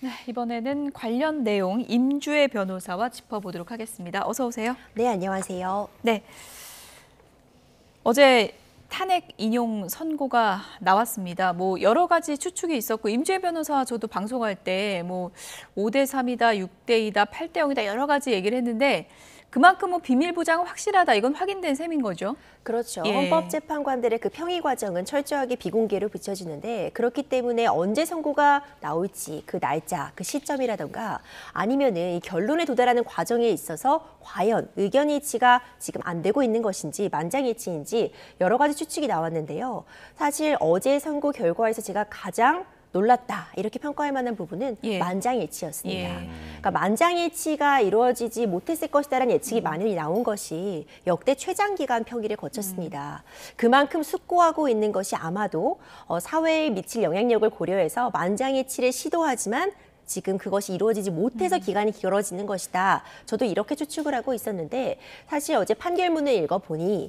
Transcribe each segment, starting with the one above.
네, 이번에는 관련 내용 임주혜 변호사와 짚어보도록 하겠습니다. 어서 오세요. 네, 안녕하세요. 네, 어제 탄핵 인용 선고가 나왔습니다. 여러 가지 추측이 있었고 임주혜 변호사와 저도 방송할 때 5대 3이다, 6대 2다, 8대 0이다 여러 가지 얘기를 했는데 그만큼 비밀 보장은 확실하다. 이건 확인된 셈인 거죠. 그렇죠. 예. 헌법재판관들의 그 평의 과정은 철저하게 비공개로 비춰지는데 그렇기 때문에 언제 선고가 나올지 그 날짜, 그 시점이라던가 아니면은 이 결론에 도달하는 과정에 있어서 과연 의견 일치가 지금 안 되고 있는 것인지 만장일치인지 여러 가지 추측이 나왔는데요. 사실 어제 선고 결과에서 제가 가장 놀랐다 이렇게 평가할 만한 부분은 만장일치였습니다. 그러니까 만장일치가 이루어지지 못했을 것이다라는 예측이 많이 나온 것이 역대 최장기간 평일을 거쳤습니다. 그만큼 숙고하고 있는 것이 아마도 사회에 미칠 영향력을 고려해서 만장일치를 시도하지만 지금 그것이 이루어지지 못해서 기간이 길어지는 것이다. 저도 이렇게 추측을 하고 있었는데 사실 어제 판결문을 읽어보니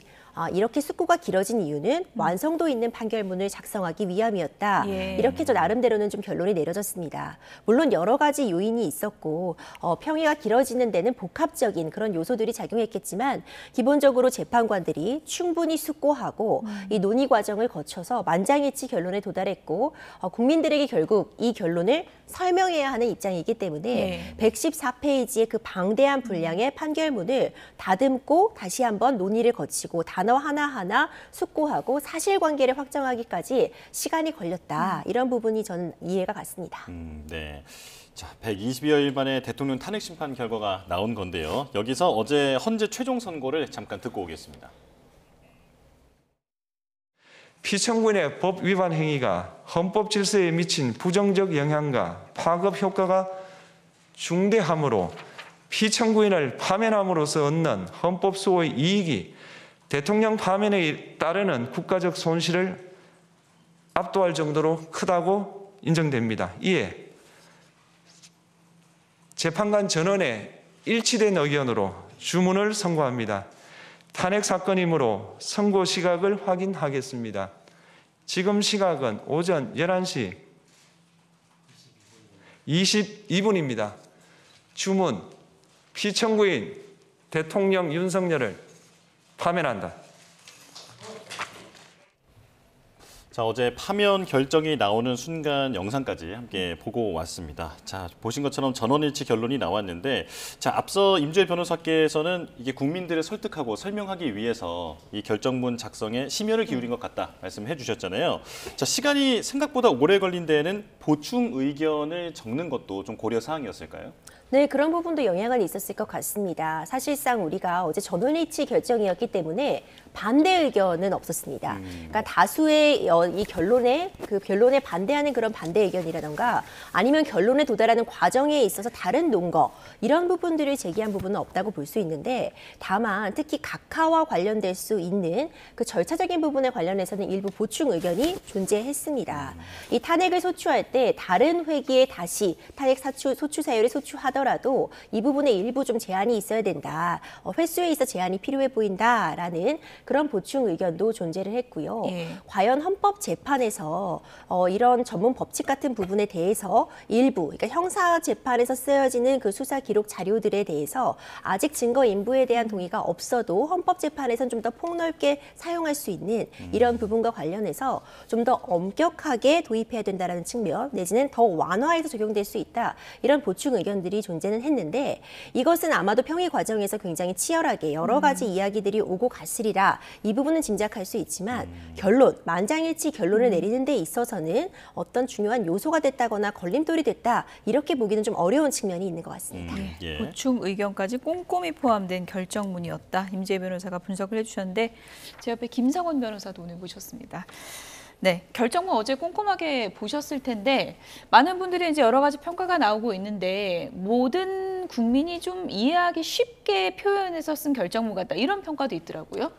이렇게 숙고가 길어진 이유는 완성도 있는 판결문을 작성하기 위함이었다. 이렇게 저 나름대로는 좀 결론이 내려졌습니다. 물론 여러 가지 요인이 있었고 평의가 길어지는 데는 복합적인 그런 요소들이 작용했겠지만 기본적으로 재판관들이 충분히 숙고하고 이 논의 과정을 거쳐서 만장일치 결론에 도달했고 국민들에게 결국 이 결론을 설명해야 하는 입장이기 때문에 114페이지의 그 방대한 분량의 판결문을 다듬고 다시 한번 논의를 거치고 단어 하나하나 숙고하고 사실관계를 확정하기까지 시간이 걸렸다. 이런 부분이 저는 이해가 갔습니다. 네. 자, 120여일 만에 대통령 탄핵 심판 결과가 나온 건데요. 여기서 어제 헌재 최종 선고를 잠깐 듣고 오겠습니다. 피청구인의 법 위반 행위가 헌법 질서에 미친 부정적 영향과 파급 효과가 중대하므로 피청구인을 파면함으로써 얻는 헌법 수호의 이익이 대통령 파면에 따르는 국가적 손실을 압도할 정도로 크다고 인정됩니다. 이에 재판관 전원의 일치된 의견으로 주문을 선고합니다. 탄핵 사건이므로 선고 시각을 확인하겠습니다. 지금 시각은 오전 11시 22분입니다. 주문, 피청구인 대통령 윤석열을 파면한다. 자, 어제 파면 결정이 나오는 순간 영상까지 함께 보고 왔습니다. 자, 보신 것처럼 전원일치 결론이 나왔는데, 자, 앞서 임주혜 변호사께서는 이게 국민들을 설득하고 설명하기 위해서 이 결정문 작성에 심혈을 기울인 것 같다 말씀해 주셨잖아요. 자, 시간이 생각보다 오래 걸린 데에는 보충 의견을 적는 것도 좀 고려 사항이었을까요? 네, 그런 부분도 영향은 있었을 것 같습니다. 사실상 우리가 어제 전원일치 결정이었기 때문에 반대 의견은 없었습니다. 그러니까 다수의 이 결론에 반대하는 그런 반대 의견이라던가 아니면 결론에 도달하는 과정에 있어서 다른 논거 이런 부분들을 제기한 부분은 없다고 볼 수 있는데 다만 특히 각하와 관련될 수 있는 그 절차적인 부분에 관련해서는 일부 보충 의견이 존재했습니다. 이 탄핵을 소추할 때 다른 회기에 다시 탄핵 소추 사유를 소추하더라도 이 부분에 일부 좀 제한이 있어야 된다. 횟수에 있어 제한이 필요해 보인다라는 그런 보충 의견도 존재를 했고요. 과연 헌법재판에서 이런 전문 법칙 같은 부분에 대해서 일부, 그러니까 형사재판에서 쓰여지는 그 수사 기록 자료들에 대해서 아직 증거 인부에 대한 동의가 없어도 헌법재판에서는 좀 더 폭넓게 사용할 수 있는 이런 부분과 관련해서 좀 더 엄격하게 도입해야 된다는 측면 내지는 더 완화해서 적용될 수 있다. 이런 보충 의견들이 존재는 했는데 이것은 아마도 평의 과정에서 굉장히 치열하게 여러 가지 이야기들이 오고 갔으리라 이 부분은 짐작할 수 있지만 결론, 만장일치 결론을 내리는 데 있어서는 어떤 중요한 요소가 됐다거나 걸림돌이 됐다 이렇게 보기는 좀 어려운 측면이 있는 것 같습니다. 보충 의견까지 꼼꼼히 포함된 결정문이었다. 임주혜 변호사가 분석을 해주셨는데 제 옆에 김성원 변호사도 오늘 모셨습니다. 네, 결정문 어제 꼼꼼하게 보셨을 텐데 많은 분들이 이제 여러 가지 평가가 나오고 있는데 모든 국민이 좀 이해하기 쉽게 표현해서 쓴 결정문 같다 이런 평가도 있더라고요.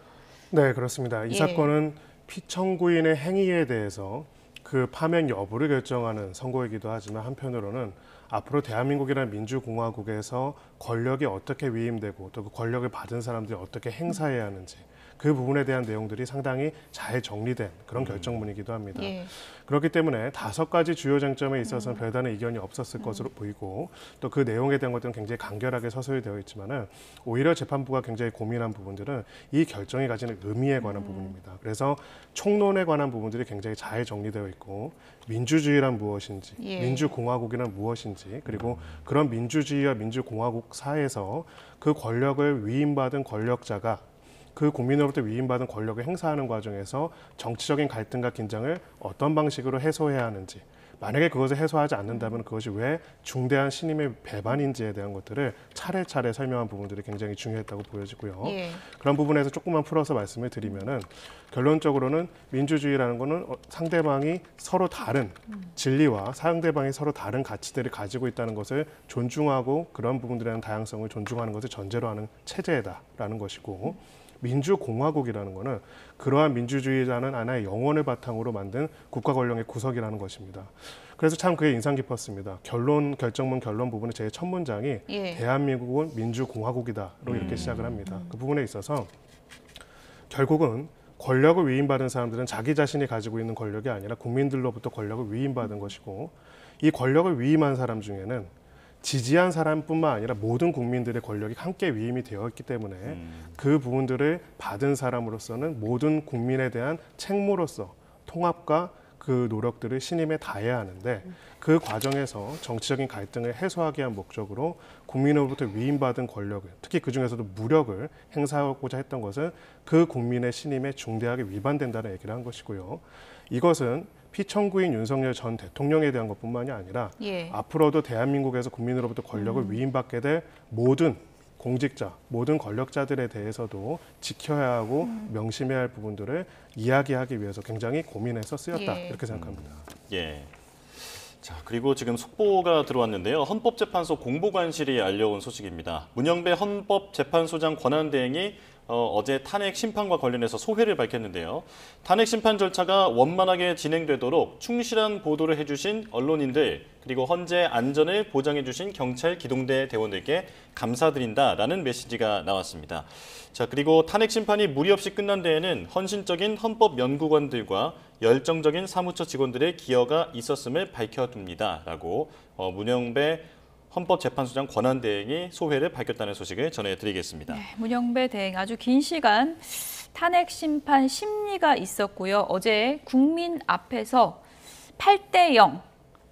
네, 그렇습니다. 이 사건은 피청구인의 행위에 대해서 그 파면 여부를 결정하는 선고이기도 하지만 한편으로는 앞으로 대한민국이라는 민주공화국에서 권력이 어떻게 위임되고 또 그 권력을 받은 사람들이 어떻게 행사해야 하는지 그 부분에 대한 내용들이 상당히 잘 정리된 그런 결정문이기도 합니다. 예. 그렇기 때문에 5가지 주요 쟁점에 있어서는 별다른 의견이 없었을 것으로 보이고 또 그 내용에 대한 것들은 굉장히 간결하게 서술이 되어 있지만은 오히려 재판부가 굉장히 고민한 부분들은 이 결정이 가지는 의미에 관한 부분입니다. 그래서 총론에 관한 부분들이 굉장히 잘 정리되어 있고 민주주의란 무엇인지, 예. 민주공화국이란 무엇인지, 그리고 그런 민주주의와 민주공화국 사회에서 그 권력을 위임받은 권력자가 그 국민으로부터 위임받은 권력을 행사하는 과정에서 정치적인 갈등과 긴장을 어떤 방식으로 해소해야 하는지, 만약에 그것을 해소하지 않는다면 그것이 왜 중대한 신임의 배반인지에 대한 것들을 차례차례 설명한 부분들이 굉장히 중요했다고 보여지고요. 예. 그런 부분에서 조금만 풀어서 말씀을 드리면은 결론적으로는 민주주의라는 것은 상대방이 서로 다른 진리와 상대방이 서로 다른 가치들을 가지고 있다는 것을 존중하고 그런 부분들에 대한 다양성을 존중하는 것을 전제로 하는 체제다라는 것이고, 민주공화국이라는 것은 그러한 민주주의라는 하나의 영혼을 바탕으로 만든 국가 권력의 구석이라는 것입니다. 그래서 참 그게 인상 깊었습니다. 결정문 결론 부분의 제 첫 문장이 예. 대한민국은 민주공화국이다로 이렇게 시작을 합니다. 그 부분에 있어서 결국은 권력을 위임받은 사람들은 자기 자신이 가지고 있는 권력이 아니라 국민들로부터 권력을 위임받은 것이고, 이 권력을 위임한 사람 중에는 지지한 사람뿐만 아니라 모든 국민들의 권력이 함께 위임이 되어 있기 때문에 그 부분들을 받은 사람으로서는 모든 국민에 대한 책무로서 통합과 그 노력들을 신임에 다해야 하는데, 그 과정에서 정치적인 갈등을 해소하기 위한 목적으로 국민으로부터 위임받은 권력을, 특히 그중에서도 무력을 행사하고자 했던 것은 그 국민의 신임에 중대하게 위반된다는 얘기를 한 것이고요. 이것은 피청구인 윤석열 전 대통령에 대한 것뿐만이 아니라 예. 앞으로도 대한민국에서 국민으로부터 권력을 위임받게 될 모든 공직자, 모든 권력자들에 대해서도 지켜야 하고 명심해야 할 부분들을 이야기하기 위해서 굉장히 고민해서 쓰였다, 예. 이렇게 생각합니다. 예. 자, 그리고 지금 속보가 들어왔는데요. 헌법재판소 공보관실이 알려온 소식입니다. 문영배 헌법재판소장 권한대행이 어제 탄핵 심판과 관련해서 소회를 밝혔는데요. 탄핵 심판 절차가 원만하게 진행되도록 충실한 보도를 해주신 언론인들, 그리고 헌재 안전을 보장해주신 경찰 기동대 대원들께 감사드린다라는 메시지가 나왔습니다. 자, 그리고 탄핵 심판이 무리 없이 끝난 데에는 헌신적인 헌법 연구관들과 열정적인 사무처 직원들의 기여가 있었음을 밝혀둡니다라고 문영배 헌법재판소장 권한대행이 소회를 밝혔다는 소식을 전해드리겠습니다. 네, 문영배 대행 아주 긴 시간 탄핵 심판 심리가 있었고요. 어제 국민 앞에서 8대0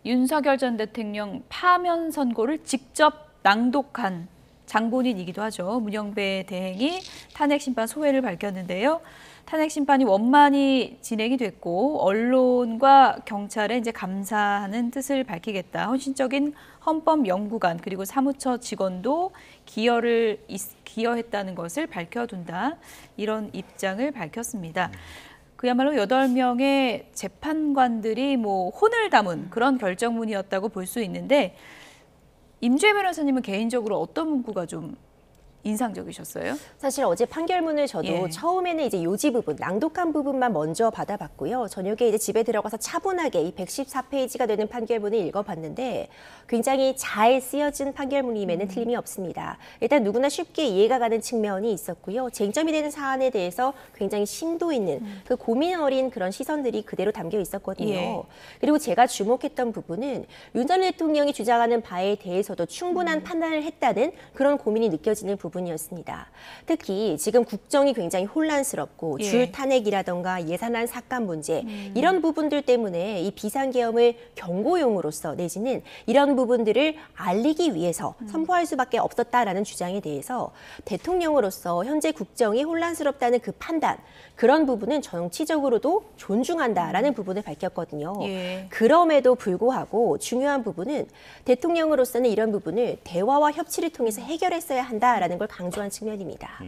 윤석열 전 대통령 파면 선고를 직접 낭독한 장본인이기도 하죠. 문영배 대행이 탄핵 심판 소회를 밝혔는데요. 탄핵 심판이 원만히 진행이 됐고 언론과 경찰에 이제 감사하는 뜻을 밝히겠다. 헌신적인 헌법 연구관 그리고 사무처 직원도 기여했다는 것을 밝혀둔다. 이런 입장을 밝혔습니다. 그야말로 8명의 재판관들이 혼을 담은 그런 결정문이었다고 볼 수 있는데, 임주혜 변호사님은 개인적으로 어떤 문구가 좀 인상적이셨어요? 사실 어제 판결문을 저도 예. 처음에는 이제 요지 부분, 낭독한 부분만 먼저 받아봤고요. 저녁에 이제 집에 들어가서 차분하게 이 114페이지가 되는 판결문을 읽어봤는데 굉장히 잘 쓰여진 판결문임에는 틀림이 없습니다. 일단 누구나 쉽게 이해가 가는 측면이 있었고요. 쟁점이 되는 사안에 대해서 굉장히 심도 있는 그 고민 어린 그런 시선들이 그대로 담겨 있었거든요. 예. 그리고 제가 주목했던 부분은 윤 전 대통령이 주장하는 바에 대해서도 충분한 판단을 했다는 그런 고민이 느껴지는 부분이었습니다. 특히 지금 국정이 굉장히 혼란스럽고 예. 줄 탄핵이라던가 예산안 삭감 문제 이런 부분들 때문에 이 비상계엄을 경고용으로서 내지는 이런 부분들을 알리기 위해서 선포할 수밖에 없었다라는 주장에 대해서 대통령으로서 현재 국정이 혼란스럽다는 그 판단, 그런 부분은 정치적으로도 존중한다라는 부분을 밝혔거든요. 예. 그럼에도 불구하고 중요한 부분은 대통령으로서는 이런 부분을 대화와 협치를 통해서 해결했어야 한다라는 걸 강조한 측면입니다.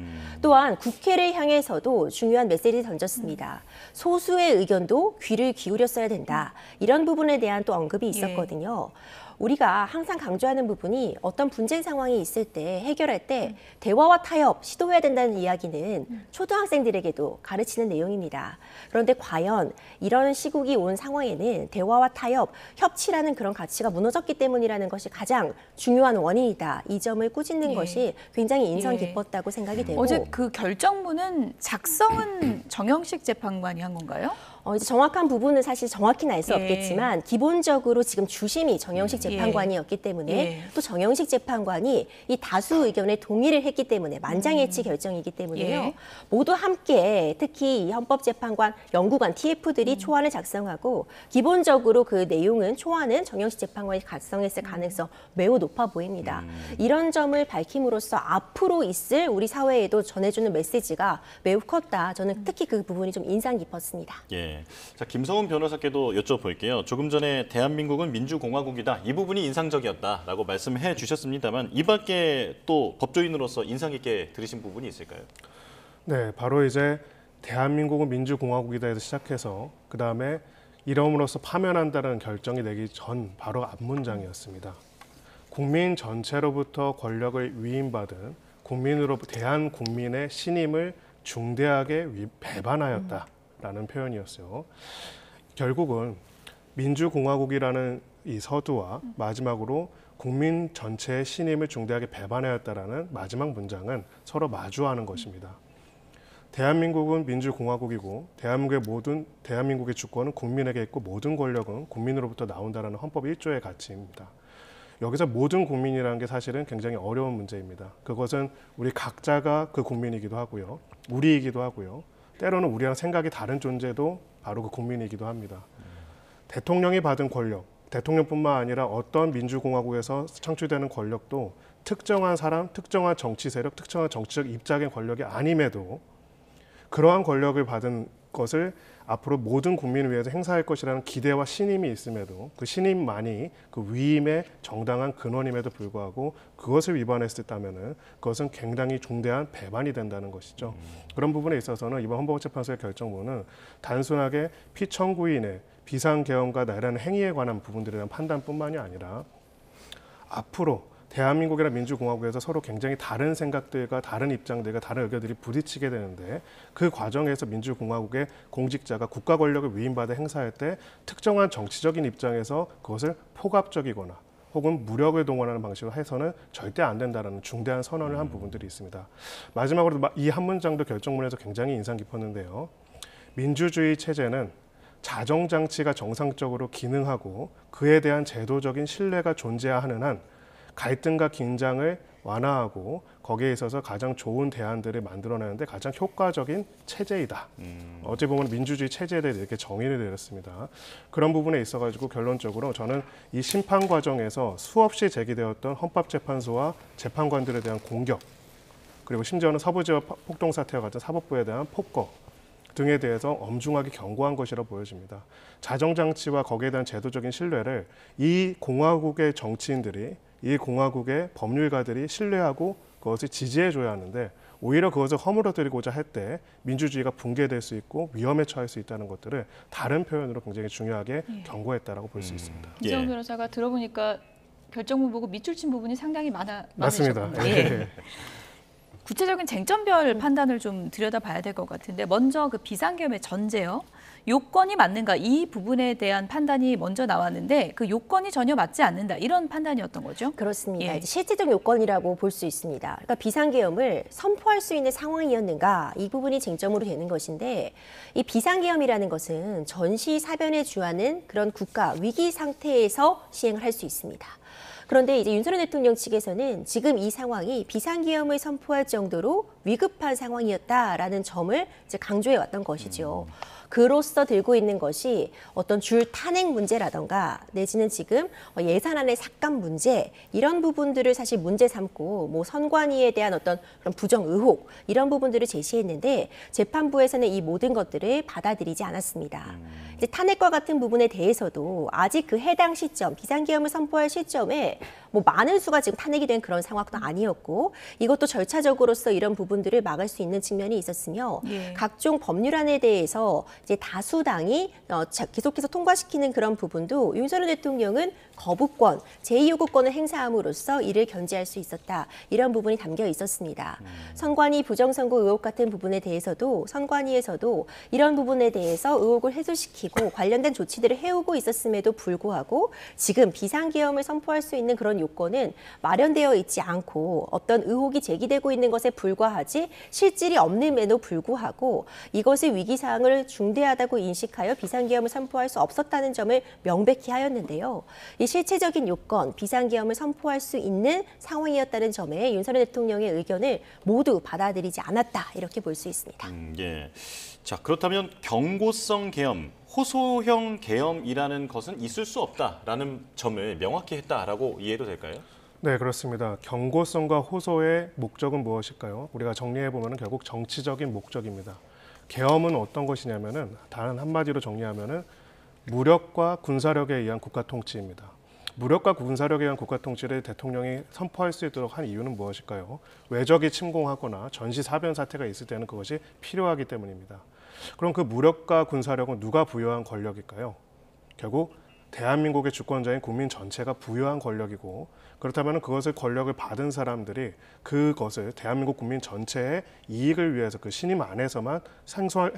또한 국회를 향해서도 중요한 메시지를 던졌습니다. 소수의 의견도 귀를 기울였어야 된다. 이런 부분에 대한 또 언급이 있었거든요. 우리가 항상 강조하는 부분이 어떤 분쟁 상황이 있을 때 해결할 때 대화와 타협 시도해야 된다는 이야기는 초등학생들에게도 가르치는 내용입니다. 그런데 과연 이런 시국이 온 상황에는 대화와 타협, 협치라는 그런 가치가 무너졌기 때문이라는 것이 가장 중요한 원인이다. 이 점을 꾸짖는 예. 것이 굉장히 인상 예. 깊었다고 생각이 되고 어제 그 결정문은 작성은 정영식 재판관이 한 건가요? 이제 정확한 부분은 사실 정확히는 알 수 예. 없겠지만 기본적으로 지금 주심이 정영식 재판관이었기 때문에 예. 또 정영식 재판관이 이 다수 의견에 동의를 했기 때문에 만장일치 결정이기 때문에요. 예. 모두 함께 특히 이 헌법재판관 연구관 TF들이 초안을 작성하고 기본적으로 그 내용은 초안은 정영식 재판관이 작성했을 가능성 매우 높아 보입니다. 이런 점을 밝힘으로써 앞으로 있을 우리 사회에도 전해주는 메시지가 매우 컸다. 저는 특히 그 부분이 좀 인상 깊었습니다. 예. 자, 김성훈 변호사께도 여쭤볼게요. 조금 전에 대한민국은 민주공화국이다. 이 부분이 인상적이었다라고 말씀해 주셨습니다만 이 밖에 또 법조인으로서 인상 깊게 들으신 부분이 있을까요? 네, 바로 이제 대한민국은 민주공화국이다에서 시작해서 그 다음에 이름으로써 파면한다는 결정이 내기 전 바로 앞문장이었습니다. 국민 전체로부터 권력을 위임받은 대한국민의 신임을 중대하게 배반하였다라는 표현이었어요. 결국은 민주공화국이라는 이 서두와 마지막으로 국민 전체의 신임을 중대하게 배반하였다라는 마지막 문장은 서로 마주하는 것입니다. 대한민국은 민주공화국이고 대한민국의 주권은 국민에게 있고 모든 권력은 국민으로부터 나온다라는 헌법 1조의 가치입니다. 여기서 모든 국민이라는 게 사실은 굉장히 어려운 문제입니다. 그것은 우리 각자가 그 국민이기도 하고요. 우리이기도 하고요. 때로는 우리랑 생각이 다른 존재도 바로 그 국민이기도 합니다. 대통령이 받은 권력, 대통령뿐만 아니라 어떤 민주공화국에서 창출되는 권력도 특정한 사람, 특정한 정치 세력, 특정한 정치적 입장의 권력이 아님에도 그러한 권력을 받은 것을 앞으로 모든 국민을 위해서 행사할 것이라는 기대와 신임이 있음에도 그 신임만이 그 위임의 정당한 근원임에도 불구하고 그것을 위반했었다면은 그것은 굉장히 중대한 배반이 된다는 것이죠. 그런 부분에 있어서는 이번 헌법재판소의 결정문은 단순하게 피청구인의 비상계엄과 나라는 행위에 관한 부분들에 대한 판단뿐만이 아니라 앞으로 대한민국이나 민주공화국에서 서로 굉장히 다른 생각들과 다른 입장들과 다른 의견들이 부딪히게 되는데 그 과정에서 민주공화국의 공직자가 국가 권력을 위임받아 행사할 때 특정한 정치적인 입장에서 그것을 폭압적이거나 혹은 무력을 동원하는 방식으로 해서는 절대 안 된다는 중대한 선언을 한 부분들이 있습니다. 마지막으로 이 한 문장도 결정문에서 굉장히 인상 깊었는데요. 민주주의 체제는 자정장치가 정상적으로 기능하고 그에 대한 제도적인 신뢰가 존재하는 한 갈등과 긴장을 완화하고 거기에 있어서 가장 좋은 대안들을 만들어내는데 가장 효과적인 체제이다. 어찌 보면 민주주의 체제에 대해 이렇게 정의를 내렸습니다. 그런 부분에 있어가지고 결론적으로 저는 이 심판 과정에서 수없이 제기되었던 헌법재판소와 재판관들에 대한 공격, 그리고 심지어는 서부지역 폭동 사태와 같은 사법부에 대한 폭거 등에 대해서 엄중하게 경고한 것이라고 보여집니다. 자정장치와 거기에 대한 제도적인 신뢰를 이 공화국의 정치인들이 이 공화국의 법률가들이 신뢰하고 그것을 지지해줘야 하는데 오히려 그것을 허물어뜨리고자 할 때 민주주의가 붕괴될 수 있고 위험에 처할 수 있다는 것들을 다른 표현으로 굉장히 중요하게 경고했다라고 볼 수 있습니다. 이정훈 변호사가 들어보니까 결정문 보고 밑줄 친 부분이 상당히 맞습니다. 많으셨군요. 예. 구체적인 쟁점별 판단을 좀 들여다봐야 될 것 같은데 먼저 그 비상계엄의 전제요. 요건이 맞는가 이 부분에 대한 판단이 먼저 나왔는데 그 요건이 전혀 맞지 않는다 이런 판단이었던 거죠? 그렇습니다. 예. 이제 실질적 요건이라고 볼 수 있습니다. 그러니까 비상계엄을 선포할 수 있는 상황이었는가 이 부분이 쟁점으로 되는 것인데 이 비상계엄이라는 것은 전시사변에 주하는 그런 국가 위기 상태에서 시행을 할 수 있습니다. 그런데 이제 윤석열 대통령 측에서는 지금 이 상황이 비상계엄을 선포할 정도로 위급한 상황이었다라는 점을 이제 강조해 왔던 것이죠. 그로써 들고 있는 것이 어떤 줄 탄핵 문제라던가 내지는 지금 예산안의 삭감 문제 이런 부분들을 사실 문제 삼고 뭐 선관위에 대한 어떤 그런 부정 의혹 이런 부분들을 제시했는데 재판부에서는 이 모든 것들을 받아들이지 않았습니다. 이제 탄핵과 같은 부분에 대해서도 아직 그 해당 시점 비상계엄을 선포할 시점에 뭐 많은 수가 지금 탄핵이 된 그런 상황도 아니었고 이것도 절차적으로서 이런 부분들을 막을 수 있는 측면이 있었으며 예. 각종 법률안에 대해서 이제 다수당이 계속해서 통과시키는 그런 부분도 윤석열 대통령은 거부권, 제2요구권을 행사함으로써 이를 견제할 수 있었다. 이런 부분이 담겨 있었습니다. 선관위 부정선거 의혹 같은 부분에 대해서도 선관위에서도 이런 부분에 대해서 의혹을 해소시키고 관련된 조치들을 해오고 있었음에도 불구하고 지금 비상계엄을 선포할 수 있는 그런 요건은 마련되어 있지 않고 어떤 의혹이 제기되고 있는 것에 불과하지 실질이 없음에도 불구하고 이것의 위기사항을 중대하다고 인식하여 비상계엄을 선포할 수 없었다는 점을 명백히 하였는데요. 이 실체적인 요건, 비상계엄을 선포할 수 있는 상황이었다는 점에 윤석열 대통령의 의견을 모두 받아들이지 않았다. 이렇게 볼 수 있습니다. 예. 자, 그렇다면 경고성 계엄, 호소형 계엄이라는 것은 있을 수 없다라는 점을 명확히 했다라고 이해도 될까요? 네, 그렇습니다. 경고성과 호소의 목적은 무엇일까요? 우리가 정리해 보면 결국 정치적인 목적입니다. 계엄은 어떤 것이냐면은 다른 한마디로 정리하면은 무력과 군사력에 의한 국가 통치입니다. 무력과 군사력에 의한 국가 통치를 대통령이 선포할 수 있도록 한 이유는 무엇일까요? 외적이 침공하거나 전시사변 사태가 있을 때는 그것이 필요하기 때문입니다. 그럼 그 무력과 군사력은 누가 부여한 권력일까요? 결국 대한민국의 주권자인 국민 전체가 부여한 권력이고 그렇다면 그것을 권력을 받은 사람들이 그것을 대한민국 국민 전체의 이익을 위해서 그 신임 안에서만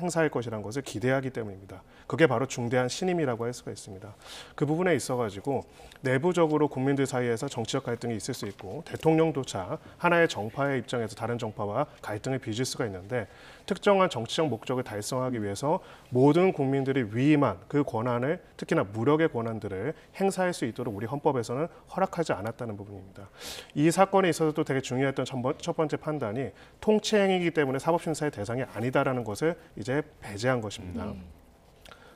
행사할 것이라는 것을 기대하기 때문입니다. 그게 바로 중대한 신임이라고 할 수가 있습니다. 그 부분에 있어가지고 내부적으로 국민들 사이에서 정치적 갈등이 있을 수 있고 대통령조차 하나의 정파의 입장에서 다른 정파와 갈등을 빚을 수가 있는데 특정한 정치적 목적을 달성하기 위해서 모든 국민들이 위임한 그 권한을 특히나 무력의 권한들을 행사할 수 있도록 우리 헌법에서는 허락하지 않았다는 부분입니다. 이 사건에 있어서도 되게 중요했던 첫 번째 판단이 통치행위이기 때문에 사법심사의 대상이 아니다라는 것을 이제 배제한 것입니다.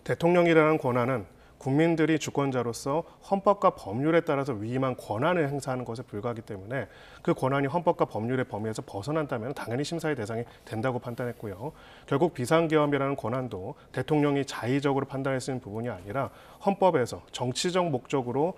대통령이라는 권한은 국민들이 주권자로서 헌법과 법률에 따라서 위임한 권한을 행사하는 것에 불과하기 때문에 그 권한이 헌법과 법률의 범위에서 벗어난다면 당연히 심사의 대상이 된다고 판단했고요. 결국 비상계엄이라는 권한도 대통령이 자의적으로 판단할 수 있는 부분이 아니라 헌법에서 정치적 목적으로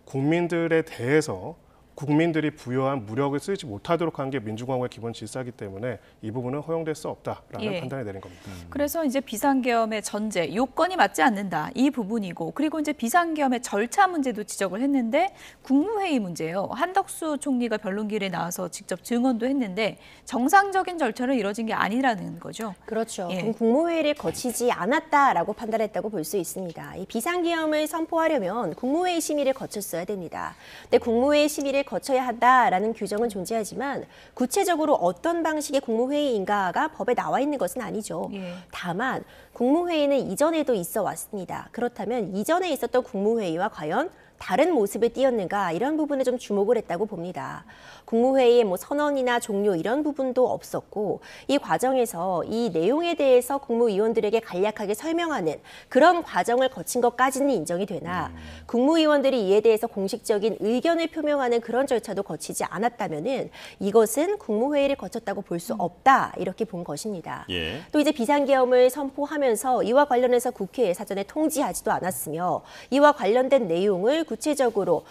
국민들에 대해서 국민들이 부여한 무력을 쓰지 못하도록 한 게 민주공화국의 기본 질서이기 때문에 이 부분은 허용될 수 없다라는 예. 판단이 내린 겁니다. 그래서 이제 비상계엄의 전제, 요건이 맞지 않는다. 이 부분이고 그리고 이제 비상계엄의 절차 문제도 지적을 했는데 국무회의 문제예요. 한덕수 총리가 변론길에 나와서 직접 증언도 했는데 정상적인 절차로 이뤄진 게 아니라는 거죠. 그렇죠. 예. 그럼 국무회의를 거치지 않았다라고 판단했다고 볼 수 있습니다. 이 비상계엄을 선포하려면 국무회의 심의를 거쳤어야 됩니다. 근데 국무회의 심의를 거쳐야 한다라는 규정은 존재하지만 구체적으로 어떤 방식의 국무회의인가가 법에 나와 있는 것은 아니죠. 예. 다만 국무회의는 이전에도 있어 왔습니다. 그렇다면 이전에 있었던 국무회의와 과연 다른 모습을 띄었는가 이런 부분에 좀 주목을 했다고 봅니다. 국무회의의 뭐 선언이나 종료 이런 부분도 없었고 이 과정에서 이 내용에 대해서 국무위원들에게 간략하게 설명하는 그런 과정을 거친 것까지는 인정이 되나 국무위원들이 이에 대해서 공식적인 의견을 표명하는 그런 절차도 거치지 않았다면은 이것은 국무회의를 거쳤다고 볼 수 없다 이렇게 본 것입니다. 예. 또 이제 비상계엄을 선포하면서 이와 관련해서 국회에 사전에 통지하지도 않았으며 이와 관련된 내용을 구체적으로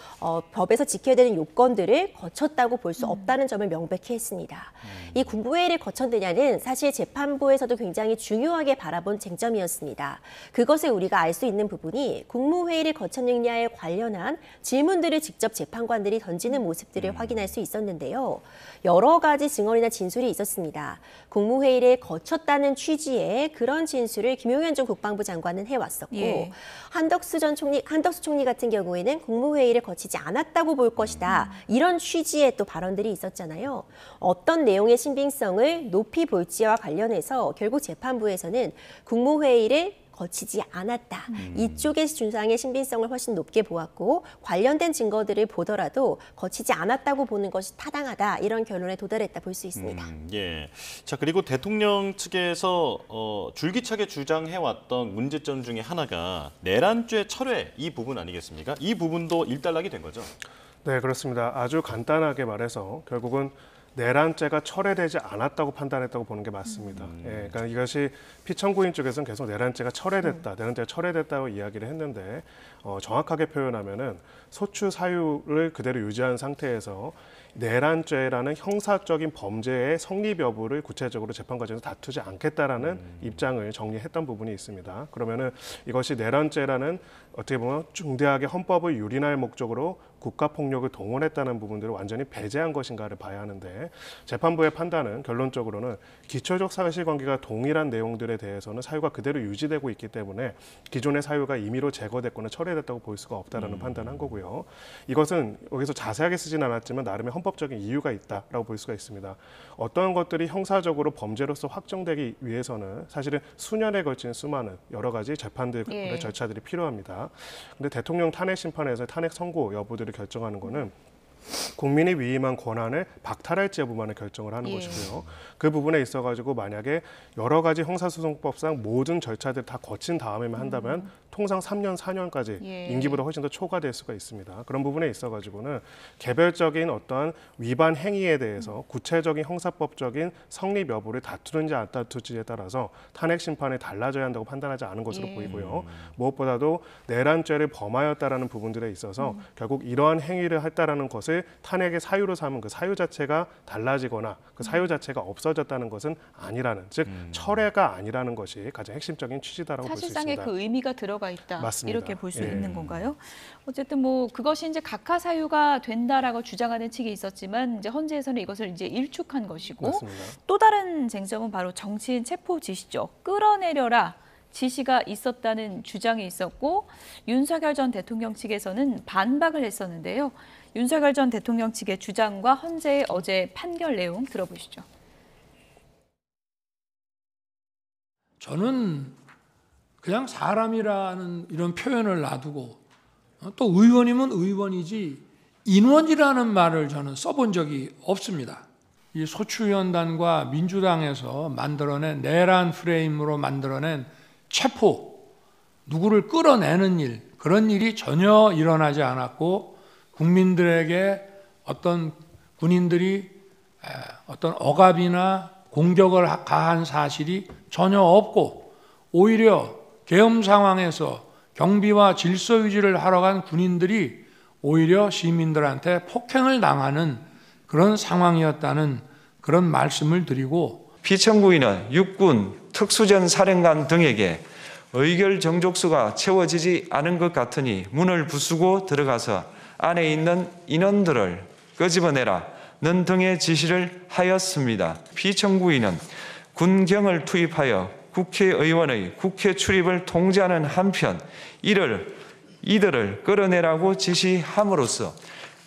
법에서 지켜야 되는 요건들을 거쳤다고 볼 수 없다는 점을 명백히 했습니다. 이 국무회의를 거쳤느냐는 사실 재판부에서도 굉장히 중요하게 바라본 쟁점이었습니다. 그것을 우리가 알 수 있는 부분이 국무회의를 거쳤느냐에 관련한 질문들을 직접 재판관들이 던지는 모습들을 확인할 수 있었는데요. 여러 가지 증언이나 진술이 있었습니다. 국무회의를 거쳤다는 취지의 그런 진술을 김용현 전 국방부 장관은 해왔었고 예. 한덕수 총리 같은 경우에는 국무회의를 거치지 않았다고 볼 것이다. 이런 취지의 또 발언들이 있었잖아요. 어떤 내용의 신빙성을 높이 볼지와 관련해서 결국 재판부에서는 국무회의를 거치지 않았다. 이쪽의 준상의 신빙성을 훨씬 높게 보았고 관련된 증거들을 보더라도 거치지 않았다고 보는 것이 타당하다. 이런 결론에 도달했다 볼 수 있습니다. 예. 자, 그리고 대통령 측에서 줄기차게 주장해왔던 문제점 중에 하나가 내란죄 철회 이 부분 아니겠습니까? 이 부분도 일단락이 된 거죠? 네, 그렇습니다. 아주 간단하게 말해서 결국은 내란죄가 철회되지 않았다고 판단했다고 보는 게 맞습니다. 예, 그러니까 이것이 피청구인 쪽에서는 계속 내란죄가 철회됐다고 이야기를 했는데 정확하게 표현하면은 소추 사유를 그대로 유지한 상태에서 내란죄라는 형사적인 범죄의 성립 여부를 구체적으로 재판 과정에서 다투지 않겠다라는 입장을 정리했던 부분이 있습니다. 그러면은 이것이 내란죄라는 어떻게 보면 중대하게 헌법을 유린할 목적으로 국가폭력을 동원했다는 부분들을 완전히 배제한 것인가를 봐야 하는데 재판부의 판단은 결론적으로는 기초적 사실관계가 동일한 내용들에 대해서는 사유가 그대로 유지되고 있기 때문에 기존의 사유가 임의로 제거됐거나 철회됐다고 볼 수가 없다라는 판단한 거고요. 이것은 여기서 자세하게 쓰진 않았지만 나름의 헌법적인 이유가 있다라고 볼 수가 있습니다. 어떤 것들이 형사적으로 범죄로서 확정되기 위해서는 사실은 수년에 걸친 수많은 여러 가지 재판들의 절차들이 필요합니다. 근데 대통령 탄핵 심판에서 탄핵 선고 여부들을 결정하는 거는 국민이 위임한 권한을 박탈할지 여부만을 결정을 하는 것이고요. 그 부분에 있어가지고 만약에 여러 가지 형사소송법상 모든 절차들 다 거친 다음에만 한다면 통상 3년, 4년까지 임기보다 훨씬 더 초과될 수가 있습니다. 그런 부분에 있어가지고는 개별적인 어떠한 위반 행위에 대해서 구체적인 형사법적인 성립 여부를 다투는지 안 다투지에 따라서 탄핵 심판이 달라져야 한다고 판단하지 않은 것으로 보이고요. 무엇보다도 내란죄를 범하였다라는 부분들에 있어서 결국 이러한 행위를 했다라는 것을 탄핵의 사유로 삼은 그 사유 자체가 달라지거나 그 사유 자체가 없어졌다는 것은 아니라는, 즉 철회가 아니라는 것이 가장 핵심적인 취지다라고 볼 수 있습니다. 사실상의 그 의미가 들어가 있다. 맞습니다. 이렇게 볼 수 있는 건가요? 어쨌든 뭐 그것이 이제 각하 사유가 된다라고 주장하는 측이 있었지만 이제 헌재에서는 이것을 이제 일축한 것이고 맞습니다. 또 다른 쟁점은 바로 정치인 체포 지시죠. 끌어내려라. 지시가 있었다는 주장이 있었고 윤석열 전 대통령 측에서는 반박을 했었는데요. 윤석열 전 대통령 측의 주장과 헌재의 어제 판결 내용 들어보시죠. 저는 그냥 사람이라는 이런 표현을 놔두고 또 의원이면 의원이지 인원이라는 말을 저는 써본 적이 없습니다. 이 소추위원단과 민주당에서 만들어낸 내란 프레임으로 만들어낸 체포, 누구를 끌어내는 일, 그런 일이 전혀 일어나지 않았고 국민들에게 어떤 군인들이 어떤 억압이나 공격을 가한 사실이 전혀 없고 오히려 계엄 상황에서 경비와 질서 유지를 하러 간 군인들이 오히려 시민들한테 폭행을 당하는 그런 상황이었다는 그런 말씀을 드리고 피청구인은 육군, 특수전 사령관 등에게 의결 정족수가 채워지지 않은 것 같으니 문을 부수고 들어가서 안에 있는 인원들을 끄집어내라는 등의 지시를 하였습니다. 피청구인은 군경을 투입하여 국회의원의 국회 출입을 통제하는 한편 이들을 끌어내라고 지시함으로써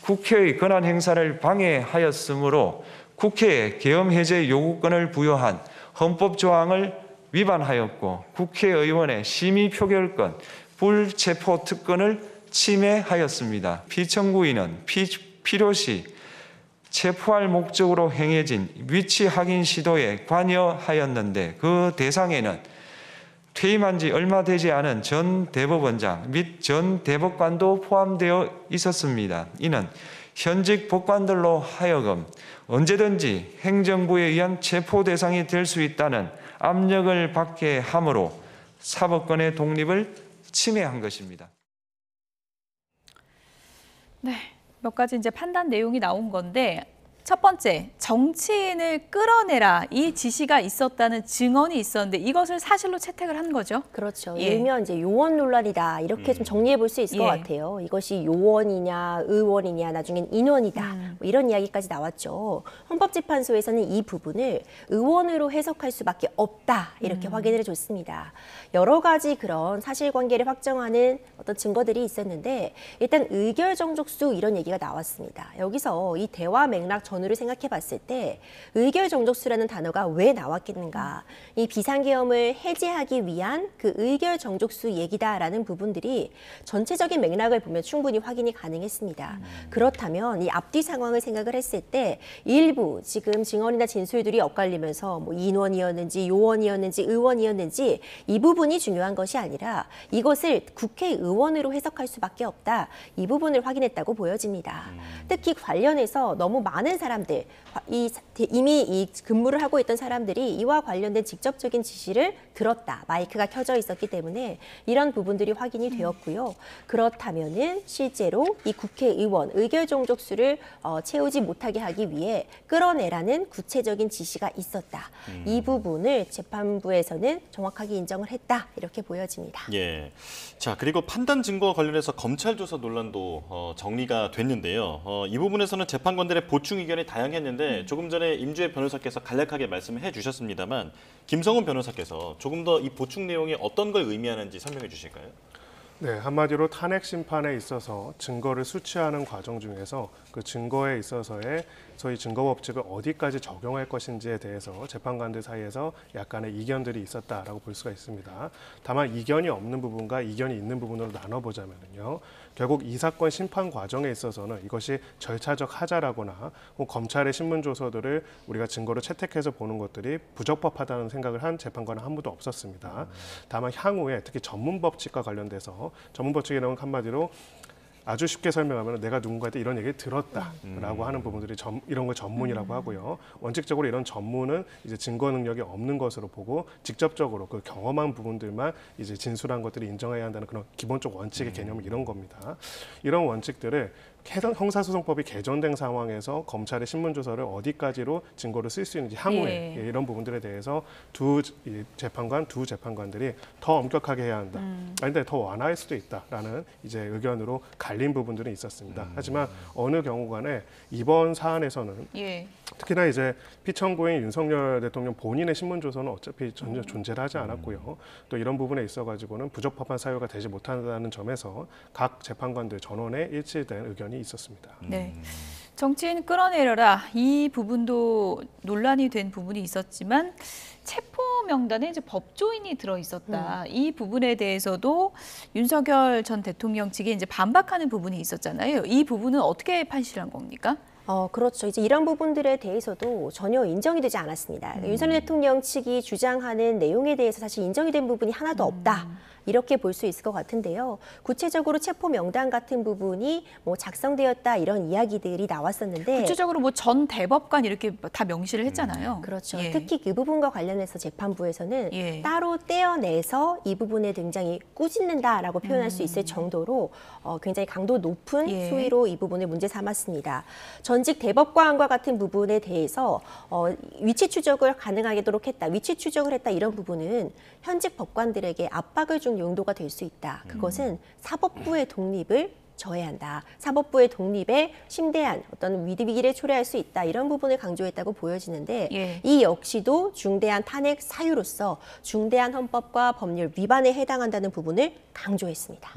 국회의 권한 행사를 방해하였으므로 국회에 계엄 해제 요구권을 부여한 헌법 조항을 위반하였고 국회의원의 심의 표결권, 불체포 특권을 침해하였습니다. 피청구인은 필요시 체포할 목적으로 행해진 위치 확인 시도에 관여하였는데 그 대상에는 퇴임한 지 얼마 되지 않은 전 대법원장 및 전 대법관도 포함되어 있었습니다. 이는 현직 법관들로 하여금 언제든지 행정부에 의한 체포 대상이 될 수 있다는 압력을 받게 함으로 사법권의 독립을 침해한 것입니다. 네, 몇 가지 이제 판단 내용이 나온 건데 첫 번째, 정치인을 끌어내라 이 지시가 있었다는 증언이 있었는데 이것을 사실로 채택을 한 거죠. 그렇죠. 예. 일명 이제 요원 논란이다 이렇게 좀 정리해 볼 수 있을 것 같아요. 이것이 요원이냐 의원이냐 나중엔 인원이다 뭐 이런 이야기까지 나왔죠. 헌법재판소에서는 이 부분을 의원으로 해석할 수밖에 없다 이렇게 확인을 해줬습니다. 여러 가지 그런 사실관계를 확정하는 어떤 증거들이 있었는데 일단 의결 정족수 이런 얘기가 나왔습니다. 여기서 이 대화 맥락 전후를 생각해 봤을 때 의결 정족수라는 단어가 왜 나왔겠는가. 이 비상계엄을 해제하기 위한 그 의결 정족수 얘기다라는 부분들이 전체적인 맥락을 보면 충분히 확인이 가능했습니다. 그렇다면 이 앞뒤 상황을 생각을 했을 때 일부 지금 증언이나 진술들이 엇갈리면서 뭐 인원이었는지 요원이었는지 의원이었는지 이 부분이 중요한 것이 아니라 이것을 국회의원으로 해석할 수밖에 없다. 이 부분을 확인했다고 보여집니다. 특히 관련해서 너무 많은 사람들, 이미 이 근무를 하고 있던 사람들이 이와 관련된 직접적인 지시를 들었다. 마이크가 켜져 있었기 때문에 이런 부분들이 확인이 되었고요. 그렇다면은 실제로 이 국회의원 의결 종족수를 채우지 못하게 하기 위해 끌어내라는 구체적인 지시가 있었다. 이 부분을 재판부에서는 정확하게 인정을 했다. 이렇게 보여집니다. 예. 자, 그리고 판단 증거와 관련해서 검찰 조사 논란도 정리가 됐는데요. 이 부분에서는 재판관들의 보충 의견이 다양했는데 조금 전에 임주혜 변호사께서 간략하게 말씀을 해주셨습니다만 김성훈 변호사께서 조금 더 이 보충 내용이 어떤 걸 의미하는지 설명해 주실까요? 네, 한마디로 탄핵 심판에 있어서 증거를 수취하는 과정 중에서 그 증거에 있어서의 소위 증거 법칙을 어디까지 적용할 것인지에 대해서 재판관들 사이에서 약간의 이견들이 있었다라고 볼 수가 있습니다. 다만 이견이 없는 부분과 이견이 있는 부분으로 나눠보자면요. 결국 이 사건 심판 과정에 있어서는 이것이 절차적 하자라거나 검찰의 신문 조서들을 우리가 증거로 채택해서 보는 것들이 부적법하다는 생각을 한 재판관은 한 분도 없었습니다. 다만 향후에 특히 전문 법칙과 관련돼서 전문 법칙이라는 한마디로 아주 쉽게 설명하면 내가 누군가한테 이런 얘기를 들었다라고 하는 부분들이 이런 걸 전문이라고 하고요. 원칙적으로 이런 전문은 이제 증거 능력이 없는 것으로 보고 직접적으로 그 경험한 부분들만 이제 진술한 것들이 인정해야 한다는 그런 기본적 원칙의 개념이 이런 겁니다. 이런 원칙들을 형사소송법이 개정된 상황에서 검찰의 신문조서를 어디까지로 증거로 쓸 수 있는지 향후에 이런 부분들에 대해서 두 재판관들이 더 엄격하게 해야 한다. 아닌데 더 완화할 수도 있다라는 이제 의견으로 갈린 부분들은 있었습니다. 하지만 어느 경우 간에 이번 사안에서는 특히나 이제 피청구인 윤석열 대통령 본인의 신문조서는 어차피 전혀 존재를 하지 않았고요. 또 이런 부분에 있어가지고는 부적법한 사유가 되지 못한다는 점에서 각 재판관들 전원의 일치된 의견이 있었습니다. 네. 정치인 끌어내려라. 이 부분도 논란이 된 부분이 있었지만 체포 명단에 이제 법조인이 들어 있었다. 이 부분에 대해서도 윤석열 전 대통령 측에 이제 반박하는 부분이 있었잖아요. 이 부분은 어떻게 판시한 겁니까? 그렇죠. 이제 이런 부분들에 대해서도 전혀 인정이 되지 않았습니다. 윤석열 대통령 측이 주장하는 내용에 대해서 사실 인정이 된 부분이 하나도 없다. 이렇게 볼 수 있을 것 같은데요. 구체적으로 체포 명단 같은 부분이 뭐 작성되었다 이런 이야기들이 나왔었는데 구체적으로 뭐 전 대법관 이렇게 다 명시를 했잖아요. 그렇죠. 예. 특히 그 부분과 관련해서 재판부에서는 따로 떼어내서 이 부분에 굉장히 꾸짖는다라고 표현할 수 있을 정도로 굉장히 강도 높은 수위로 이 부분을 문제 삼았습니다. 전직 대법관과 같은 부분에 대해서 위치 추적을 가능하도록 했다, 위치 추적을 했다 이런 부분은 현직 법관들에게 압박을 준 용도가 될 수 있다. 그것은 사법부의 독립을 저해한다. 사법부의 독립에 심대한 어떤 위기를 초래할 수 있다. 이런 부분을 강조했다고 보여지는데 이 역시도 중대한 탄핵 사유로서 중대한 헌법과 법률 위반에 해당한다는 부분을 강조했습니다.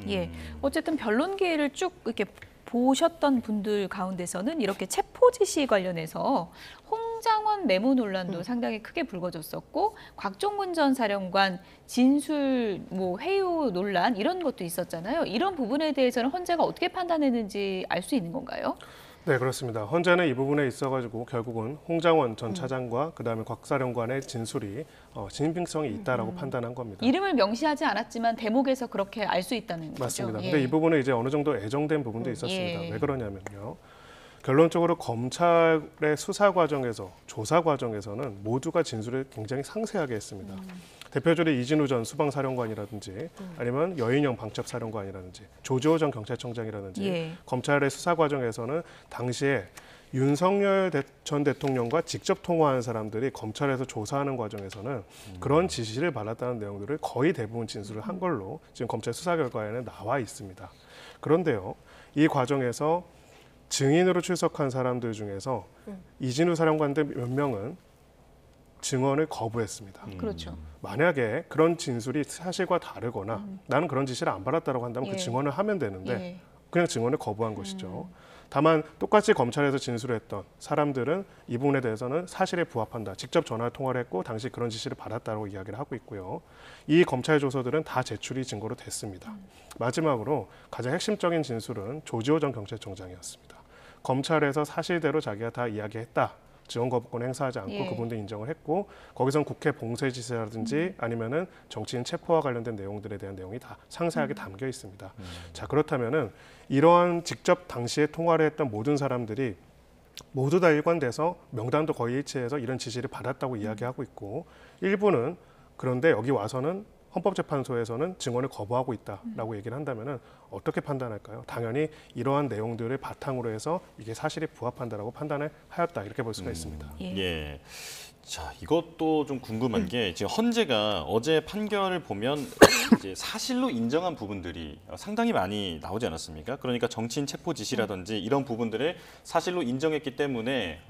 어쨌든 변론 기회를 쭉 이렇게 보셨던 분들 가운데서는 이렇게 체포 지시 관련해서 홍장원 메모 논란도 상당히 크게 불거졌었고 곽종문 전 사령관 진술 회유 논란 이런 것도 있었잖아요. 이런 부분에 대해서는 헌재가 어떻게 판단했는지 알 수 있는 건가요? 네, 그렇습니다. 헌재는 이 부분에 있어가지고 결국은 홍장원 전 차장과 그다음에 곽 사령관의 진술이 진빙성이 있다라고 판단한 겁니다. 이름을 명시하지 않았지만 대목에서 그렇게 알 수 있다는 거죠. 맞습니다. 근데 이 부분은 이제 어느 정도 애정된 부분도 있었습니다. 왜 그러냐면요. 결론적으로 검찰의 수사 과정에서 조사 과정에서는 모두가 진술을 굉장히 상세하게 했습니다. 대표적으로 이진우 전 수방사령관이라든지 아니면 여인영 방첩사령관이라든지 조지호 전 경찰청장이라든지 검찰의 수사 과정에서는 당시에 윤석열 전 대통령과 직접 통화한 사람들이 검찰에서 조사하는 과정에서는 그런 지시를 받았다는 내용들을 거의 대부분 진술을 한 걸로 지금 검찰 수사 결과에는 나와 있습니다. 그런데요, 이 과정에서 증인으로 출석한 사람들 중에서 이진우 사령관 등 몇 명은 증언을 거부했습니다. 그렇죠. 만약에 그런 진술이 사실과 다르거나 나는 그런 지시를 안 받았다고 한다면 그 증언을 하면 되는데 그냥 증언을 거부한 것이죠. 다만 똑같이 검찰에서 진술을 했던 사람들은 이 부분에 대해서는 사실에 부합한다. 직접 전화 통화를 했고 당시 그런 지시를 받았다고 이야기를 하고 있고요. 이 검찰 조서들은 다 제출이 증거로 됐습니다. 마지막으로 가장 핵심적인 진술은 조지호 전 경찰청장이었습니다. 검찰에서 사실대로 자기가 다 이야기했다. 지원 거부권 행사하지 않고 그분도 인정을 했고 거기선 국회 봉쇄 지시라든지 아니면은 정치인 체포와 관련된 내용들에 대한 내용이 다 상세하게 담겨 있습니다. 자, 그렇다면은 이러한 직접 당시에 통화를 했던 모든 사람들이 모두 다 일관돼서 명단도 거의 일치해서 이런 지시를 받았다고 이야기하고 있고 일부는 그런데 여기 와서는 헌법재판소에서는 증언을 거부하고 있다라고 얘기를 한다면은 어떻게 판단할까요? 당연히 이러한 내용들을 바탕으로 해서 이게 사실에 부합한다라고 판단을 하였다 이렇게 볼 수가 있습니다. 예. 자, 이것도 좀 궁금한 게 지금 헌재가 어제 판결을 보면 이제 사실로 인정한 부분들이 상당히 많이 나오지 않았습니까? 그러니까 정치인 체포 지시라든지 이런 부분들을 사실로 인정했기 때문에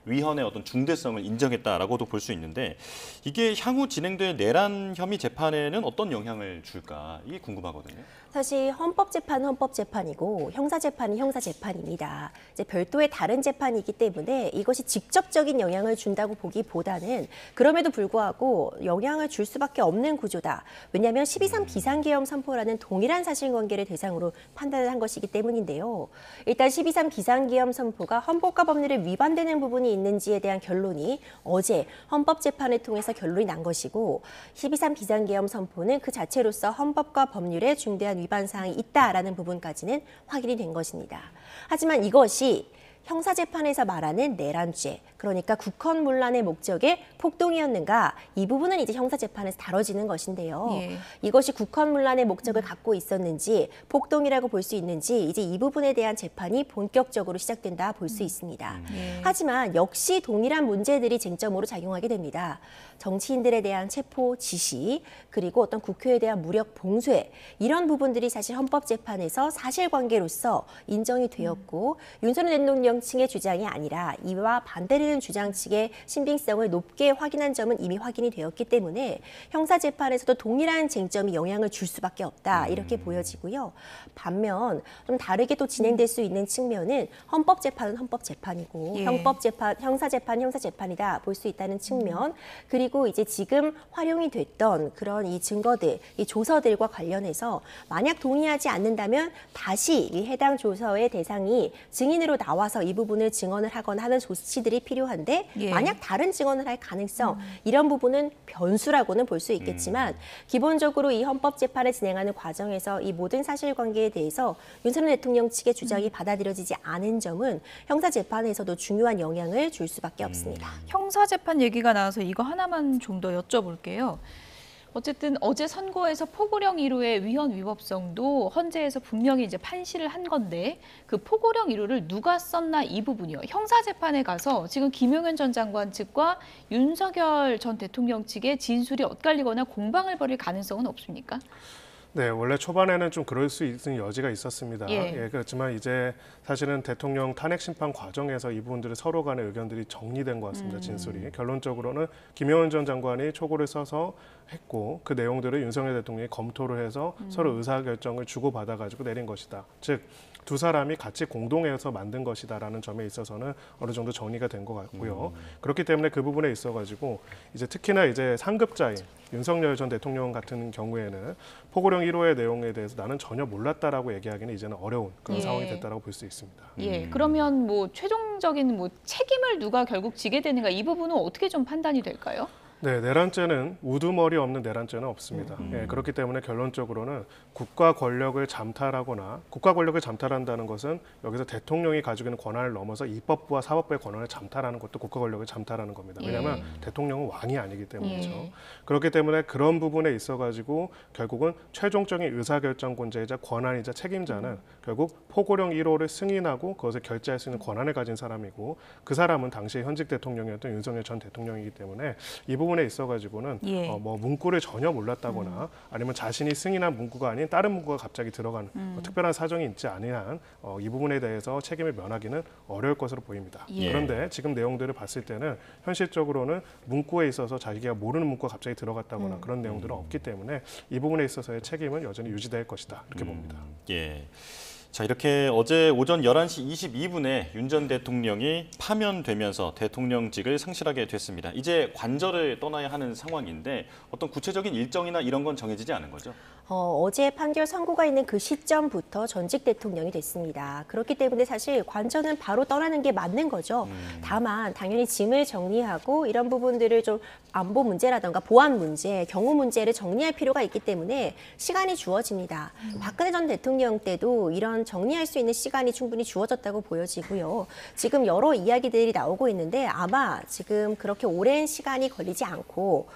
위헌의 어떤 중대성을 인정했다라고도 볼 수 있는데 이게 향후 진행될 내란 혐의 재판에는 어떤 영향을 줄까? 이게 궁금하거든요. 사실 헌법재판은 헌법재판이고 형사재판은 형사재판입니다. 이제 별도의 다른 재판이기 때문에 이것이 직접적인 영향을 준다고 보기보다는 그럼에도 불구하고 영향을 줄 수밖에 없는 구조다. 왜냐하면 12.3 비상계엄 선포라는 동일한 사실관계를 대상으로 판단을 한 것이기 때문인데요. 일단 12.3 비상계엄 선포가 헌법과 법률에 위반되는 부분이 있는지에 대한 결론이 어제 헌법재판을 통해서 결론이 난 것이고 12.3 비상계엄 선포는 그 자체로서 헌법과 법률에 중대한 위반 사항이 있다라는 부분까지는 확인이 된 것입니다. 하지만 이것이 형사재판에서 말하는 내란죄, 그러니까 국헌문란의 목적에 폭동이었는가, 이 부분은 이제 형사재판에서 다뤄지는 것인데요. 예. 이것이 국헌문란의 목적을 갖고 있었는지, 폭동이라고 볼 수 있는지 이제 이 부분에 대한 재판이 본격적으로 시작된다 볼 수 있습니다. 예. 하지만 역시 동일한 문제들이 쟁점으로 작용하게 됩니다. 정치인들에 대한 체포 지시, 그리고 어떤 국회에 대한 무력 봉쇄, 이런 부분들이 사실 헌법재판에서 사실관계로서 인정이 되었고 윤석열 대통령 측의 주장이 아니라 이와 반대되는 주장 측의 신빙성을 높게 확인한 점은 이미 확인이 되었기 때문에 형사재판에서도 동일한 쟁점이 영향을 줄 수밖에 없다 이렇게 보여지고요. 반면 좀 다르게 또 진행될 수 있는 측면은 헌법재판은 헌법재판이고 예. 형사재판 형사재판이다 볼 수 있다는 측면, 그리고 이제 지금 활용이 됐던 그런 이 증거들, 이 조서들과 관련해서 만약 동의하지 않는다면 다시 이 해당 조서의 대상이 증인으로 나와서 이 부분을 증언을 하거나 하는 조치들이 필요한데 예. 만약 다른 증언을 할 가능성, 이런 부분은 변수라고는 볼 수 있겠지만 기본적으로 이 헌법재판을 진행하는 과정에서 이 모든 사실관계에 대해서 윤석열 대통령 측의 주장이 받아들여지지 않은 점은 형사재판에서도 중요한 영향을 줄 수밖에 없습니다. 형사재판 얘기가 나와서 이거 하나만 좀 더 여쭤볼게요. 어쨌든 어제 선고에서 포고령 1호의 위헌 위법성도 헌재에서 분명히 이제 판시를 한 건데 그 포고령 1호를 누가 썼나 이 부분이요. 형사재판에 가서 지금 김용현 전 장관 측과 윤석열 전 대통령 측의 진술이 엇갈리거나 공방을 벌일 가능성은 없습니까? 네, 원래 초반에는 좀 그럴 수 있는 여지가 있었습니다. 예. 그렇지만 이제 사실은 대통령 탄핵 심판 과정에서 이 부분들이 서로 간의 의견들이 정리된 것 같습니다. 진술이. 결론적으로는 김용현 전 장관이 초고를 써서 했고 그 내용들을 윤석열 대통령이 검토를 해서 서로 의사결정을 주고받아가지고 내린 것이다. 즉 두 사람이 같이 공동해서 만든 것이다라는 점에 있어서는 어느 정도 정리가 된 것 같고요. 그렇기 때문에 그 부분에 있어가지고 이제 특히나 이제 상급자인 윤석열 전 대통령 같은 경우에는 포고령 1호의 내용에 대해서 나는 전혀 몰랐다라고 얘기하기는 이제는 어려운 그런 예. 상황이 됐다고 볼 수 있습니다. 예, 그러면 뭐 최종적인 뭐 책임을 누가 결국 지게 되는가 이 부분은 어떻게 좀 판단이 될까요? 네, 내란죄는 우두머리 없는 내란죄는 없습니다. 예, 그렇기 때문에 결론적으로는 국가 권력을 잠탈하거나 국가 권력을 잠탈한다는 것은 여기서 대통령이 가지고 있는 권한을 넘어서 입법부와 사법부의 권한을 잠탈하는 것도 국가 권력을 잠탈하는 겁니다. 왜냐하면 대통령은 왕이 아니기 때문이죠. 예. 그렇기 때문에 그런 부분에 있어가지고 결국은 최종적인 의사결정권자이자 권한이자 책임자는 결국 포고령 1호를 승인하고 그것을 결재할 수 있는 권한을 가진 사람이고 그 사람은 당시 현직 대통령이었던 윤석열 전 대통령이기 때문에 이 부분에 있어가지고는 예. 뭐 문구를 전혀 몰랐다거나 아니면 자신이 승인한 문구가 아닌 다른 문구가 갑자기 들어가는 특별한 사정이 있지 않은 한 이 부분에 대해서 책임을 면하기는 어려울 것으로 보입니다. 예. 그런데 지금 내용들을 봤을 때는 현실적으로는 문구에 있어서 자기가 모르는 문구가 갑자기 들어갔다거나 그런 내용들은 없기 때문에 이 부분에 있어서의 책임은 여전히 유지될 것이다 이렇게 봅니다. 예. 자, 이렇게 어제 오전 11시 22분에 윤 전 대통령이 파면되면서 대통령직을 상실하게 됐습니다. 이제 관저를 떠나야 하는 상황인데 어떤 구체적인 일정이나 이런 건 정해지지 않은 거죠? 어제 판결 선고가 있는 그 시점부터 전직 대통령이 됐습니다. 그렇기 때문에 사실 관저는 바로 떠나는 게 맞는 거죠. 다만 당연히 짐을 정리하고 이런 부분들을 좀 안보 문제라든가 보안 문제, 경호 문제를 정리할 필요가 있기 때문에 시간이 주어집니다. 박근혜 전 대통령 때도 이런 그런 정리할 수 있는 시간이 충분히 주어졌다고 보여지고요. 지금 여러 이야기들이 나오고 있는데 아마 지금 그렇게 오랜 시간이 걸리지 않고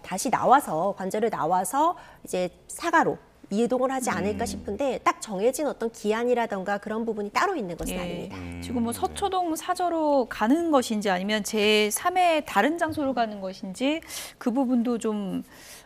다시 나와서 관절을 나와서 이제 사가로 이동을 하지 않을까 싶은데 딱 정해진 어떤 기한이라던가 그런 부분이 따로 있는 것은 아닙니다. 지금 뭐 서초동 사저로 가는 것인지 아니면 제3의 다른 장소로 가는 것인지 그 부분도 좀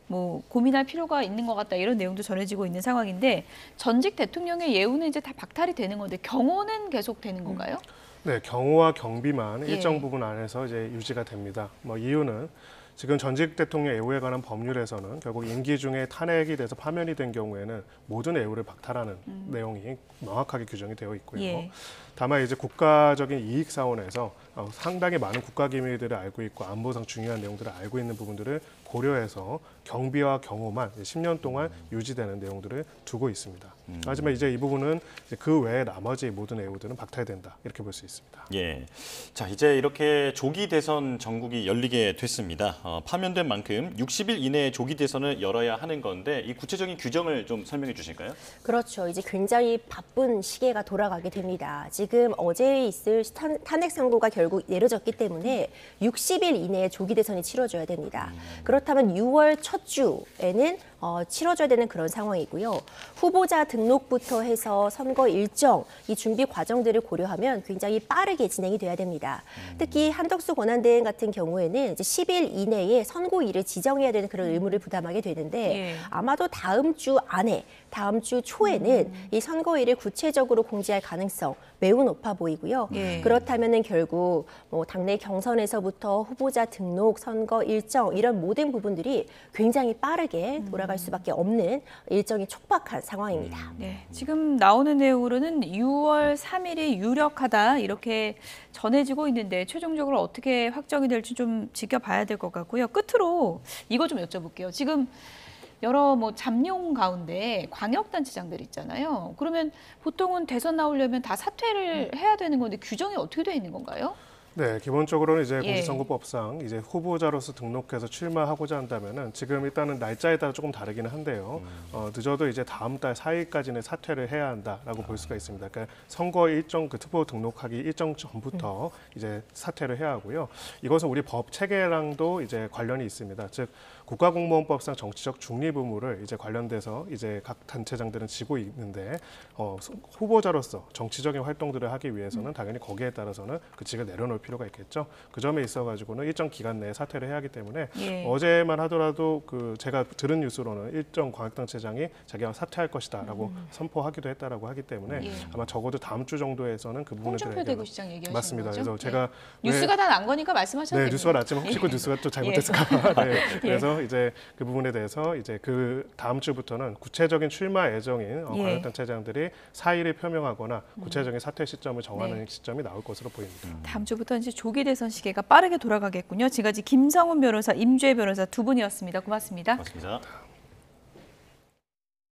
뭐 고민할 필요가 있는 것 같다 이런 내용도 전해지고 있는 상황인데 전직 대통령의 예우는 이제 다 박탈이 되는 건데 경호는 계속 되는 건가요? 네, 경호와 경비만 예. 일정 부분 안에서 이제 유지가 됩니다. 뭐 이유는 지금 전직 대통령 애우에 관한 법률에서는 결국 임기 중에 탄핵이 돼서 파면이 된 경우에는 모든 애우를 박탈하는 내용이 명확하게 규정이 되어 있고요. 예. 다만 이제 국가적인 이익 사원에서 상당히 많은 국가 기밀들을 알고 있고 안보상 중요한 내용들을 알고 있는 부분들을 고려해서 경비와 경호만 10년 동안 유지되는 내용들을 두고 있습니다. 하지만 이제 이 부분은 이제 그 외에 나머지 모든 애우들은 박탈된다 이렇게 볼 수 있습니다. 예. 자, 이제 이렇게 조기 대선 전국이 열리게 됐습니다. 파면된 만큼 60일 이내에 조기 대선을 열어야 하는 건데 이 구체적인 규정을 좀 설명해 주실까요? 그렇죠. 이제 굉장히 바쁜 시계가 돌아가게 됩니다. 지금 어제 있을 탄핵 선고가 결국 내려졌기 때문에 60일 이내에 조기 대선이 치러져야 됩니다. 그렇다면 6월 첫 주에는 치러져야 되는 그런 상황이고요. 후보자 등록부터 해서 선거 일정, 이 준비 과정들을 고려하면 굉장히 빠르게 진행이 돼야 됩니다. 특히 한덕수 권한대행 같은 경우에는 이제 10일 이내에 선고일을 지정해야 되는 그런 의무를 부담하게 되는데 예. 아마도 다음 주 안에, 다음 주 초에는 이 선거일을 구체적으로 공지할 가능성 매우 높아 보이고요. 예. 그렇다면은 결국 뭐 당내 경선에서부터 후보자 등록, 선거 일정 이런 모든 부분들이 굉장히 빠르게 돌아갈 수밖에 없는 일정이 촉박한 상황입니다. 네, 지금 나오는 내용으로는 6월 3일이 유력하다 이렇게 전해지고 있는데 최종적으로 어떻게 확정이 될지 좀 지켜봐야 될 것 같고요. 끝으로 이거 좀 여쭤볼게요. 지금 여러 뭐 잠룡 가운데 광역단체장들 있잖아요. 그러면 보통은 대선 나오려면 다 사퇴를 해야 되는 건데 규정이 어떻게 되어 있는 건가요? 네, 기본적으로는 이제 예. 공직선거법상 이제 후보자로서 등록해서 출마하고자 한다면은 지금 일단은 날짜에 따라 조금 다르기는 한데요. 늦어도 이제 다음 달 4일까지는 사퇴를 해야 한다라고 볼 수가 있습니다. 그러니까 선거 일정 그 투표 등록하기 일정 전부터 이제 사퇴를 해야 하고요. 이것은 우리 법 체계랑도 이제 관련이 있습니다. 즉 국가공무원법상 정치적 중립 의무를 이제 관련돼서 이제 각 단체장들은 지고 있는데 후보자로서 정치적인 활동들을 하기 위해서는 당연히 거기에 따라서는 그 직을 내려놓을 필요가 있겠죠. 그 점에 있어가지고는 일정 기간 내에 사퇴를 해야 하기 때문에 예. 어제만 하더라도 그 제가 들은 뉴스로는 일정 광역단체장이 자기가 사퇴할 것이다라고 선포하기도 했다라고 하기 때문에 예. 아마 적어도 다음 주 정도에서는 그 부분에 홍준표 대해서 대구시장 얘기하시는 맞습니다. 거죠? 그래서 제가 네. 뉴스가 다 난 거니까 말씀하셔도 네, 됩니다. 뉴스가 났지만 혹시 그 뉴스가 또 잘못됐을까봐. 네, 예. 그래서 이제 그 부분에 대해서 이제 그 다음 주부터는 구체적인 출마 예정인 예. 광역단체장들이 사의를 표명하거나 구체적인 사퇴 시점을 정하는 네. 시점이 나올 것으로 보입니다. 다음 주부터 이제 조기 대선 시계가 빠르게 돌아가겠군요. 지금까지 김성훈 변호사, 임주혜 변호사 두 분이었습니다. 고맙습니다. 고맙습니다.